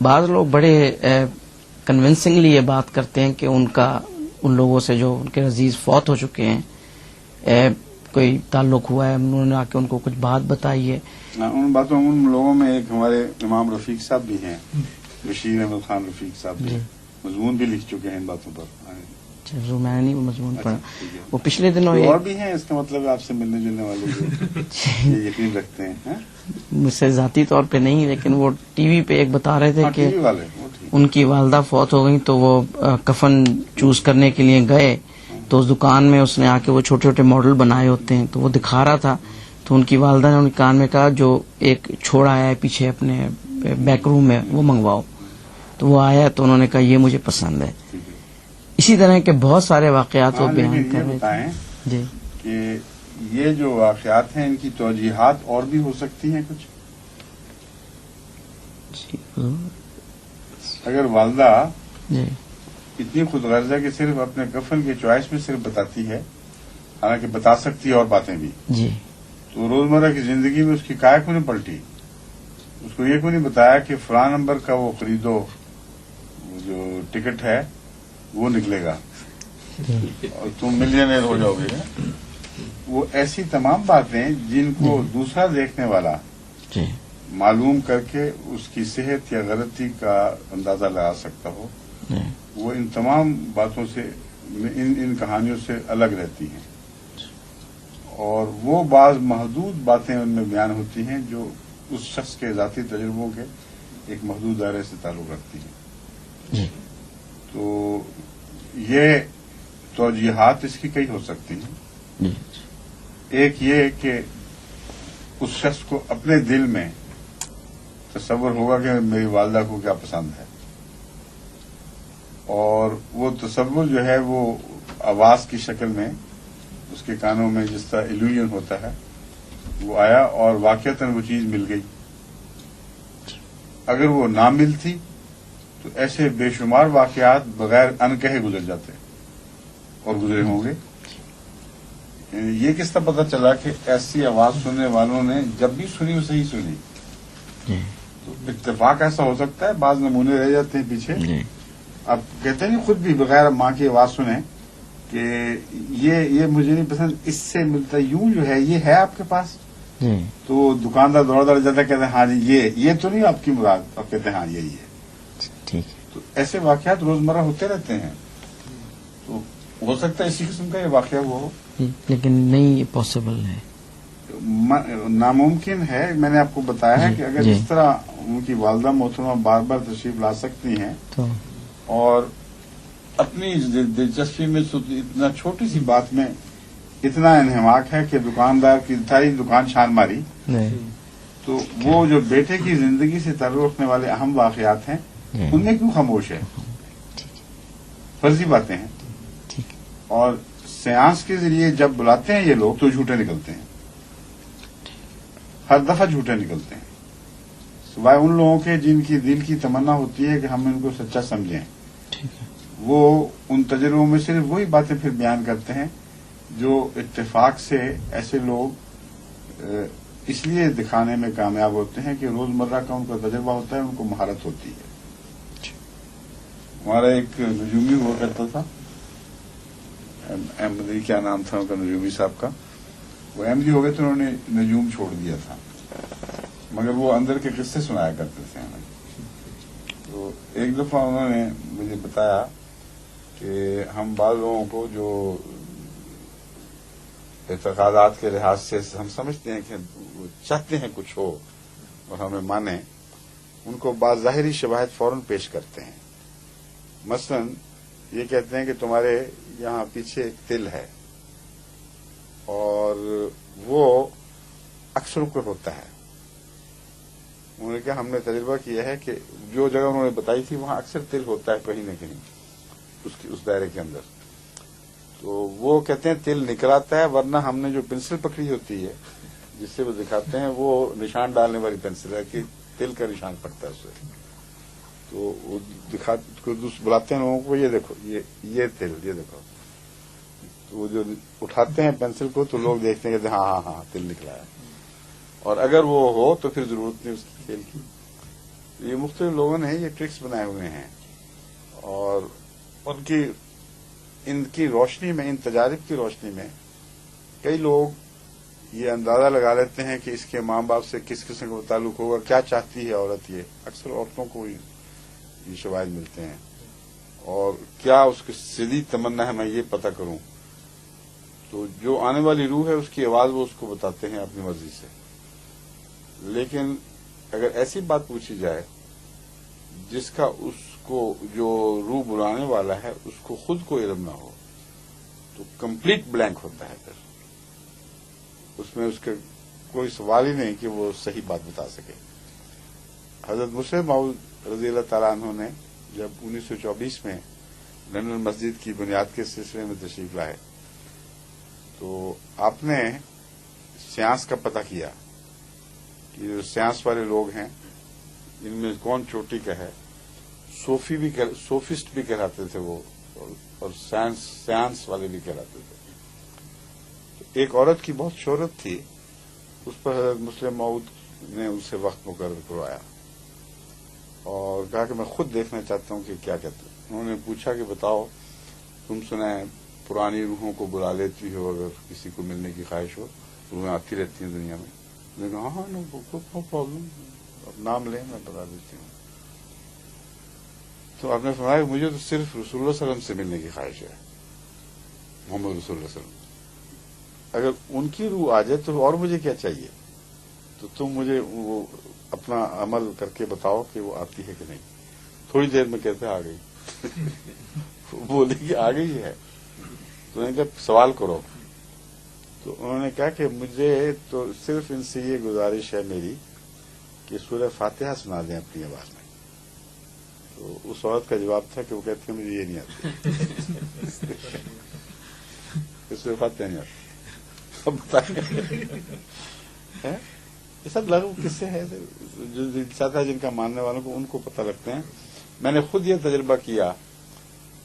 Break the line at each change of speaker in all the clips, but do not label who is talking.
بعض لوگ بڑے کنونسنگلی یہ بات کرتے ہیں کہ ان لوگوں سے جو ان کے عزیز فوت ہو چکے ہیں کوئی تعلق ہوا ہے، انہوں نے آ کے ان کو کچھ بات بتائی ہے.
ان باتوں ان لوگوں میں ایک ہمارے امام رفیق صاحب بھی ہیں، بشیر احمد خان رفیق صاحب بھی مضمون بھی لکھ چکے ہیں ان باتوں پر.
میں نے نہیں وہ مضمون پڑھا. وہ پچھلے دنوں
اور بھی ہیں، اس کا مطلب آپ سے ملنے جلنے والے یہ یقین رکھتے ہیں.
مجھ سے ذاتی طور پہ نہیں، لیکن وہ ٹی وی پہ ایک بتا رہے تھے کہ ان کی والدہ فوت ہو گئی تو وہ کفن چوز کرنے کے لیے گئے تو اس دکان میں اس نے آ کے وہ چھوٹے چھوٹے ماڈل بنائے ہوتے ہیں تو وہ دکھا رہا تھا. تو ان کی والدہ نے ان کے کان میں کہا جو ایک چھوڑا آیا ہے پیچھے اپنے بیک روم میں وہ منگواؤ. تو وہ آیا تو انہوں نے کہا یہ مجھے پسند ہے. اسی طرح کے بہت سارے واقعات وہ بیان کر رہے تھے. جی
کہ یہ جو واقعات ہیں ان کی توجیحات اور بھی ہو سکتی ہیں کچھ. اگر والدہ اتنی خود غرض ہے کہ صرف اپنے کفن کے چوائس میں صرف بتاتی ہے، حالانکہ بتا سکتی ہے اور باتیں بھی،
جی
تو روزمرہ کی زندگی میں اس کی کائے کو نہیں پلٹی. اس کو یہ کو نہیں بتایا کہ فلاں نمبر کا وہ خریدو جو ٹکٹ ہے وہ نکلے گا اور تم ملینئر ہو جاؤ گے. وہ ایسی تمام باتیں جن کو دوسرا دیکھنے والا معلوم کر کے اس کی صحت یا غلطی کا اندازہ لگا سکتا ہو، وہ ان تمام باتوں سے ان کہانیوں سے الگ رہتی ہیں. اور وہ بعض محدود باتیں ان میں بیان ہوتی ہیں جو اس شخص کے ذاتی تجربوں کے ایک محدود دائرے سے تعلق رکھتی ہیں. تو یہ توجیحات اس کی کئی ہو سکتی ہیں. ایک یہ کہ اس شخص کو اپنے دل میں تصور ہوگا کہ میری والدہ کو کیا پسند ہے، اور وہ تصور جو ہے وہ آواز کی شکل میں اس کے کانوں میں جس طرح ایلوژن ہوتا ہے وہ آیا اور واقعتاً وہ چیز مل گئی. اگر وہ نہ ملتی تو ایسے بے شمار واقعات بغیر ان کہے گزر جاتے اور گزرے ہوں گے. یہ کس طرح پتہ چلا کہ ایسی آواز سننے والوں نے جب بھی سنی وہ صحیح سنی؟ تو اتفاق ایسا ہو سکتا ہے، بعض نمونے رہ جاتے ہیں پیچھے. اب کہتے ہیں خود بھی بغیر ماں کی آواز سنیں کہ یہ مجھے نہیں پسند، اس سے ملتا یوں جو ہے یہ ہے آپ کے پاس. تو دکاندار دوڑ جاتا ہے، کہتے ہیں ہاں جی یہ تو نہیں آپ کی مراد، اب کہتے ہیں ہاں یہی ہے. تو ایسے واقعات روزمرہ ہوتے رہتے ہیں. تو ہو سکتا ہے اسی قسم کا یہ واقعہ ہوا ہو،
لیکن نہیں یہ پاسبل ہے،
ناممکن ہے. میں نے آپ کو بتایا ہے کہ اگر اس طرح ان کی والدہ محترمہ بار بار تشریف لا سکتی ہیں اور اپنی دلچسپی میں اتنا چھوٹی سی بات میں اتنا انہماک ہے کہ دکاندار کی ساری دکان چھان ماری، تو وہ جو بیٹے کی زندگی سے تعلق رکھنے والے اہم واقعات ہیں ان میں کیوں خاموش ہے؟ فرضی باتیں ہیں. اور سیانس کے ذریعے جب بلاتے ہیں یہ لوگ تو جھوٹے نکلتے ہیں، ہر دفعہ جھوٹے نکلتے ہیں، سوائے ان لوگوں کے جن کی دل کی تمنا ہوتی ہے کہ ہم ان کو سچا سمجھیں. وہ ان تجربوں میں صرف وہی باتیں پھر بیان کرتے ہیں جو اتفاق سے ایسے لوگ اس لیے دکھانے میں کامیاب ہوتے ہیں کہ روزمرہ کا ان کا تجربہ ہوتا ہے، ان کو مہارت ہوتی ہے. ہمارا ایک نجومی ہوا کرتا تھا، احمدی کیا نام تھا ان کا، نجومی صاحب کا. وہ احمدی ہو گئے تو انہوں نے نجوم چھوڑ دیا تھا، مگر وہ اندر کے قصے سنایا کرتے تھے ہمیں. تو ایک دفعہ انہوں نے مجھے بتایا کہ ہم بعض لوگوں کو جو اعتقادات کے لحاظ سے ہم سمجھتے ہیں کہ وہ چاہتے ہیں کچھ ہو اور ہمیں مانیں، ان کو بعض ظاہری شواہد فوراً پیش کرتے ہیں. مثلا یہ کہتے ہیں کہ تمہارے یہاں پیچھے ایک تل ہے اور وہ اکثر اوپر ہوتا ہے. انہوں نے کہا ہم نے تجربہ کیا ہے کہ جو جگہ انہوں نے بتائی تھی وہاں اکثر تل ہوتا ہے کہیں نہ کہیں اس دائرے کے اندر. تو وہ کہتے ہیں تل نکل آتا ہے، ورنہ ہم نے جو پنسل پکڑی ہوتی ہے جس سے وہ دکھاتے ہیں وہ نشان ڈالنے والی پنسل ہے کہ تل کا نشان پڑتا ہے اس سے. تو وہ بلاتے ہیں لوگوں کو، یہ دیکھو یہ تل، یہ دیکھو. تو وہ جو اٹھاتے ہیں پنسل کو تو لوگ دیکھتے ہیں کہ ہاں تل نکلا ہے. اور اگر وہ ہو تو پھر ضرورت نہیں اس کھیل کی. یہ مختلف لوگوں نے یہ ٹرکس بنائے ہوئے ہیں اور ان کی روشنی میں، ان تجارب کی روشنی میں کئی لوگ یہ اندازہ لگا لیتے ہیں کہ اس کے ماں باپ سے کس قسم کا تعلق ہوگا، کیا چاہتی ہے عورت. یہ اکثر عورتوں کو یہ شواہد ملتے ہیں، اور کیا اس کی سیدھی تمنا ہے میں یہ پتہ کروں. تو جو آنے والی روح ہے اس کی آواز وہ اس کو بتاتے ہیں اپنی مرضی سے. لیکن اگر ایسی بات پوچھی جائے جس کا اس کو جو روح بلانے والا ہے اس کو خود کو علم نہ ہو تو کمپلیٹ بلینک ہوتا ہے. پھر اس میں اس کا کوئی سوال ہی نہیں کہ وہ صحیح بات بتا سکے. حضرت مسلم موعود رضی اللہ تعالیٰ عنہ نے جب 1924 میں لندن مسجد کی بنیاد کے سلسلے میں تشریف لائے تو آپ نے سیانس کا پتہ کیا کہ جو سیانس والے لوگ ہیں ان میں کون چوٹی کا ہے. سوفسٹ بھی کہلاتے تھے وہ، اور سیانس والے بھی کہلاتے تھے. تو ایک عورت کی بہت شہرت تھی، اس پر حضرت مسلم موعود نے ان سے وقت مقرر کروایا اور کہا کہ میں خود دیکھنا چاہتا ہوں کہ کیا کہتے ہیں. انہوں نے پوچھا کہ بتاؤ تم سنیں پرانی روحوں کو بلا لیتی ہو، اگر کسی کو ملنے کی خواہش ہو روحیں آتی رہتی ہیں دنیا میں. میں نے کہا ہاں نو پرابلم، اب نام لیں میں بتا دیتی ہوں. تو آپ نے فرمایا مجھے تو صرف رسول اللہ صلی اللہ علیہ وسلم سے ملنے کی خواہش ہے، محمد رسول اللہ صلی اللہ علیہ وسلم. اگر ان کی روح آ جائے تو اور مجھے کیا چاہیے؟ تو تم مجھے وہ اپنا عمل کر کے بتاؤ کہ وہ آتی ہے کہ نہیں. تھوڑی دیر میں کہتے آ گئی. بولی کہ آ گئی ہے. تو انہوں نے کہا سوال کرو. تو انہوں نے کہا کہ مجھے تو صرف ان سے یہ گزارش ہے میری کہ سورہ فاتحہ سنا دیں اپنی آواز میں. تو اس عورت کا جواب تھا کہ وہ کہتے ہیں مجھے یہ نہیں آتی. سورہ فاتحہ نہیں آتی. اب بتائیں یہ سب لغو قصے ہیں جو چاہتا جن کا ماننے والوں کو ان کو پتہ لگتے ہیں. میں نے خود یہ تجربہ کیا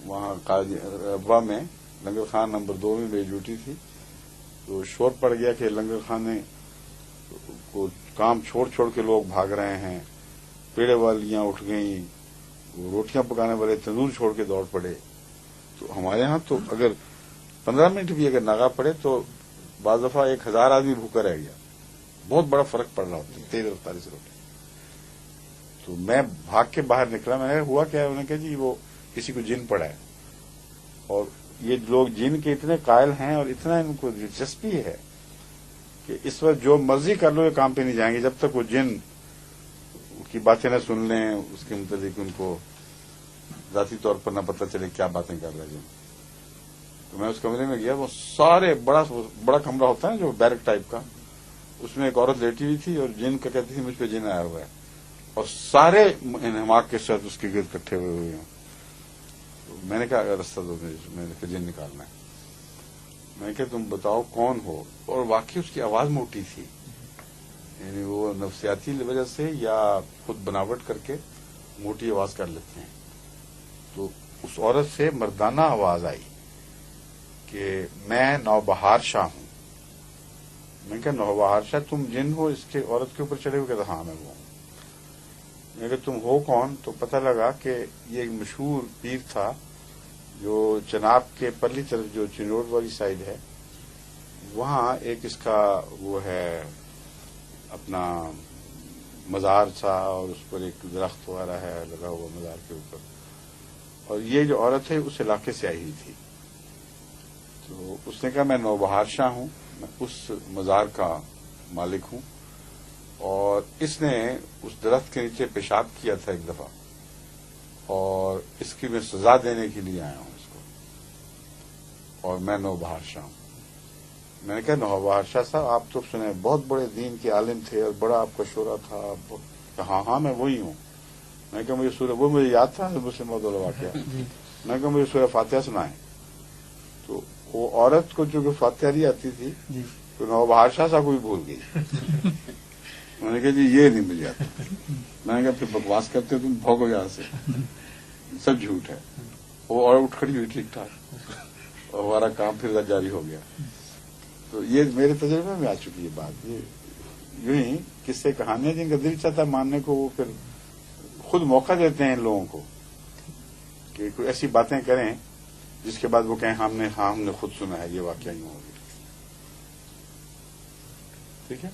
وہاں ابوا میں، لنگر خان نمبر 2 میں میری ڈیوٹی تھی. تو شور پڑ گیا کہ لنگر خانے کو کام چھوڑ چھوڑ کے لوگ بھاگ رہے ہیں. پیڑے والیاں اٹھ گئیں، روٹیاں پکانے والے تندور چھوڑ کے دوڑ پڑے. تو ہمارے ہاں تو اگر 15 منٹ بھی اگر ناغہ پڑے تو بعض دفعہ 1000 آدمی بھوکا رہ گیا. بہت بڑا فرق پڑ رہا ہوتا ہے تیز رفتاری سے روٹی. تو میں بھاگ کے باہر نکلا. میں نے ہوا کیا؟ انہوں نے کہا جی وہ کسی کو جن پڑا ہے. اور یہ لوگ جن کے اتنے قائل ہیں اور اتنا ان کو دلچسپی ہے کہ اس وقت جو مرضی کر لو یہ کام پہ نہیں جائیں گے جب تک وہ جن کی باتیں نہ سن لیں، اس کے متعلق ان کو ذاتی طور پر نہ پتہ چلے کیا باتیں کر رہے جن. تو میں اس کمرے میں گیا. وہ سارے بڑا کمرہ ہوتا ہے جو بیرک ٹائپ کا، اس میں ایک عورت لیٹی ہوئی تھی اور جن کا کہتی تھی مجھ پہ جن آیا ہوا ہے، اور سارے انہماک کے ساتھ اس کے گرد اکٹھے ہوئے ہیں. میں نے کہا راستہ دو، میں نے کہا جن نکالنا ہے. میں نے کہا تم بتاؤ کون ہو. اور واقعی اس کی آواز موٹی تھی، یعنی وہ نفسیاتی وجہ سے یا خود بناوٹ کر کے موٹی آواز کر لیتے ہیں. تو اس عورت سے مردانہ آواز آئی کہ میں نوبہار شاہ ہوں. میں نے کہا نوبہار شاہ تم جن ہو اس کے عورت کے اوپر چڑھے ہوئے؟ کہتا ہاں میں وہ ہوں. میں کہ تم ہو کون؟ تو پتہ لگا کہ یہ ایک مشہور پیر تھا جو چناب کے پرلی طرف جو چنوٹ والی سائڈ ہے وہاں ایک اس کا وہ ہے اپنا مزار تھا، اور اس پر ایک درخت وغیرہ ہے لگا ہوا مزار کے اوپر. اور یہ جو عورت ہے اس علاقے سے آئی ہوئی تھی. تو اس نے کہا میں نوبہار شاہ ہوں، میں اس مزار کا مالک ہوں، اور اس نے اس درخت کے نیچے پیشاب کیا تھا ایک دفعہ، اور اس کی میں سزا دینے کے لیے آیا ہوں اس کو، اور میں نوبہار شاہ ہوں. میں نے کہا نوبہار شاہ صاحب آپ تو سنے بہت بڑے دین کے عالم تھے اور بڑا آپ کا شعرا تھا. ہاں میں وہی ہوں. میں نے کہا مجھے سورہ، وہ مجھے یاد تھا مسلم موعود والا واقعہ. میں نے کہا مجھے سورہ فاتحہ سنائیں. تو وہ عورت کو جو فاتحہ نہیں آتی تھی تو نوبہار شاہ صاحب کو بھی بھول گئی. میں نے کہا جی یہ نہیں مجھے آتا. میں نے کہا پھر بکواس کرتے ہو تم، بھوگو یہاں سے، سب جھوٹ ہے. وہ اور اٹھ کھڑی ہوئی ٹھیک ٹھاک، اور ہمارا کام پھر جاری ہو گیا. تو یہ میرے تجربے میں آ چکی ہے بات. یہ یوں ہی قصے کہانیاں جن کا دل چاہتا ہے ماننے کو وہ پھر خود موقع دیتے ہیں ان لوگوں کو کہ کوئی ایسی باتیں کریں جس کے بعد وہ کہیں ہم نے خود سنا ہے یہ واقعہ یوں ہو گیا. ٹھیک ہے.